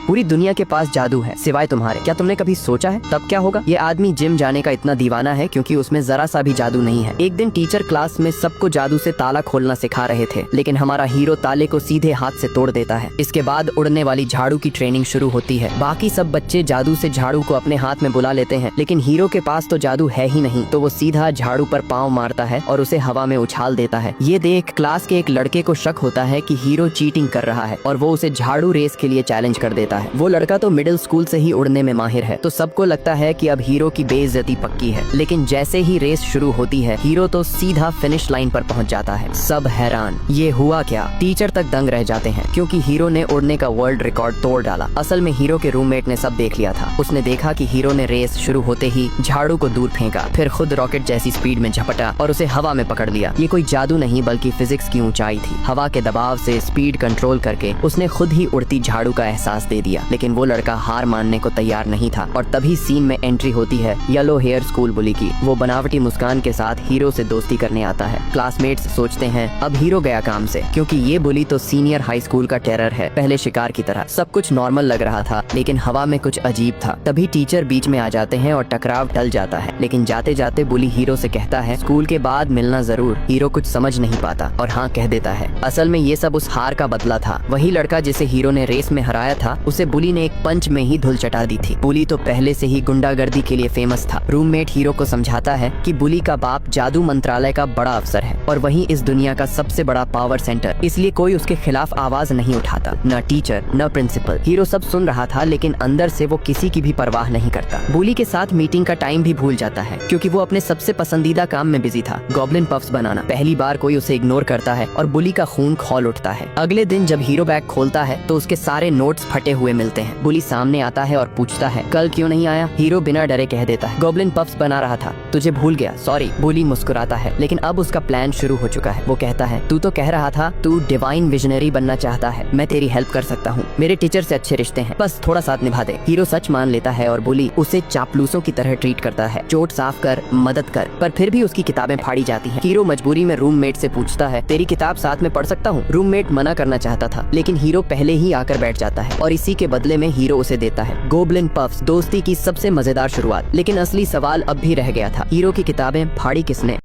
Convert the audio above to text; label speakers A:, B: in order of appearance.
A: पूरी दुनिया के पास जादू है सिवाय तुम्हारे। क्या तुमने कभी सोचा है तब क्या होगा? ये आदमी जिम जाने का इतना दीवाना है क्योंकि उसमें जरा सा भी जादू नहीं है। एक दिन टीचर क्लास में सबको जादू से ताला खोलना सिखा रहे थे, लेकिन हमारा हीरो ताले को सीधे हाथ से तोड़ देता है। इसके बाद उड़ने वाली झाड़ू की ट्रेनिंग शुरू होती है। बाकी सब बच्चे जादू से झाड़ू को अपने हाथ में बुला लेते हैं, लेकिन हीरो के पास तो जादू है ही नहीं, तो वो सीधा झाड़ू पर पाँव मारता है और उसे हवा में उछाल देता है। ये देख क्लास के एक लड़के को शक होता है कि हीरो चीटिंग कर रहा है और वो उसे झाड़ू रेस के लिए चैलेंज कर देता है। वो लड़का तो मिडिल स्कूल से ही उड़ने में माहिर है, तो सबको लगता है कि अब हीरो की बेइज्जती पक्की है। लेकिन जैसे ही रेस शुरू होती है, हीरो तो सीधा फिनिश लाइन पर पहुंच जाता है। सब हैरान, ये हुआ क्या? टीचर तक दंग रह जाते हैं क्योंकि हीरो ने उड़ने का वर्ल्ड रिकॉर्ड तोड़ डाला। असल में हीरो के रूममेट ने सब देख लिया था। उसने देखा कि हीरो ने रेस शुरू होते ही झाड़ू को दूर फेंका, फिर खुद रॉकेट जैसी स्पीड में झपटा और उसे हवा में पकड़ लिया। ये कोई जादू नहीं बल्कि फिजिक्स की ऊंचाई थी। हवा के दबाव से स्पीड कंट्रोल करके उसने खुद ही उड़ती झाड़ू का एहसास दे दिया। लेकिन वो लड़का हार मानने को तैयार नहीं था और तभी सीन में एंट्री होती है येलो हेयर स्कूल बुली की। वो बनावटी मुस्कान के साथ हीरो से दोस्ती करने आता है। क्लासमेट्स सोचते हैं अब हीरो गया काम से, क्योंकि ये बुली तो सीनियर हाई स्कूल का टेरर है, पहले शिकार की तरह। सब कुछ नॉर्मल लग रहा था, लेकिन हवा में कुछ अजीब था। तभी टीचर बीच में आ जाते हैं और टकराव टल जाता है। लेकिन जाते जाते बुली हीरो से कहता है स्कूल के बाद मिलना जरूर। हीरो कुछ समझ नहीं पाता और हाँ कह देता है। असल में ये सब उस हार का बदला था। वही लड़का जिसे हीरो ने रेस में हराया था, उसे बुली ने एक पंच में ही धूल चटा दी थी। बुली तो पहले से ही गुंडागर्दी के लिए फेमस था। रूममेट हीरो को समझाता है कि बुली का बाप जादू मंत्रालय का बड़ा अफसर है और वही इस दुनिया का सबसे बड़ा पावर सेंटर, इसलिए कोई उसके खिलाफ आवाज नहीं उठाता, न टीचर न प्रिंसिपल। हीरो सब सुन रहा था, लेकिन अंदर से वो किसी की भी परवाह नहीं करता। बुली के साथ मीटिंग का टाइम भी भूल जाता है क्योंकि वो अपने सबसे पसंदीदा काम में बिजी था, गॉब्लिन पफ्स बनाना। पहली बार कोई उसे इग्नोर करता है और बुली का खून खौल उठता है। अगले दिन जब हीरो बैग खोलता है तो उसके सारे नोट्स फटे हुए मिलते हैं। बुली सामने आता है और पूछता है कल क्यों नहीं आया? हीरो बिना डरे कह देता है गॉब्लिन पफ्स बना रहा था, तुझे भूल गया, सॉरी। बुली मुस्कुराता है, लेकिन अब उसका प्लान शुरू हो चुका है। वो कहता है तू तो कह रहा था तू डिवाइन विजनरी बनना चाहता है, मैं तेरी हेल्प कर सकता हूँ, मेरे टीचर से अच्छे रिश्ते हैं, बस थोड़ा साथ निभा दे। हीरो सच मान लेता है और बुली उसे चापलूसों की तरह ट्रीट करता है, चोट साफ कर, मदद कर, पर फिर भी उसकी किताबें फाड़ी जाती हैं। हीरो मजबूरी में रूममेट से पूछता है तेरी किताब साथ में पढ़ सकता हूँ? रूममेट मना करना चाहता था, लेकिन हीरो पहले ही आकर बैठ जाता है और इसी के बदले में हीरो उसे देता है गॉब्लिन पफ्स, दोस्ती की सबसे मजेदार शुरुआत। लेकिन असली सवाल अब भी रह गया था, हीरो की किताबें फाड़ी किसने?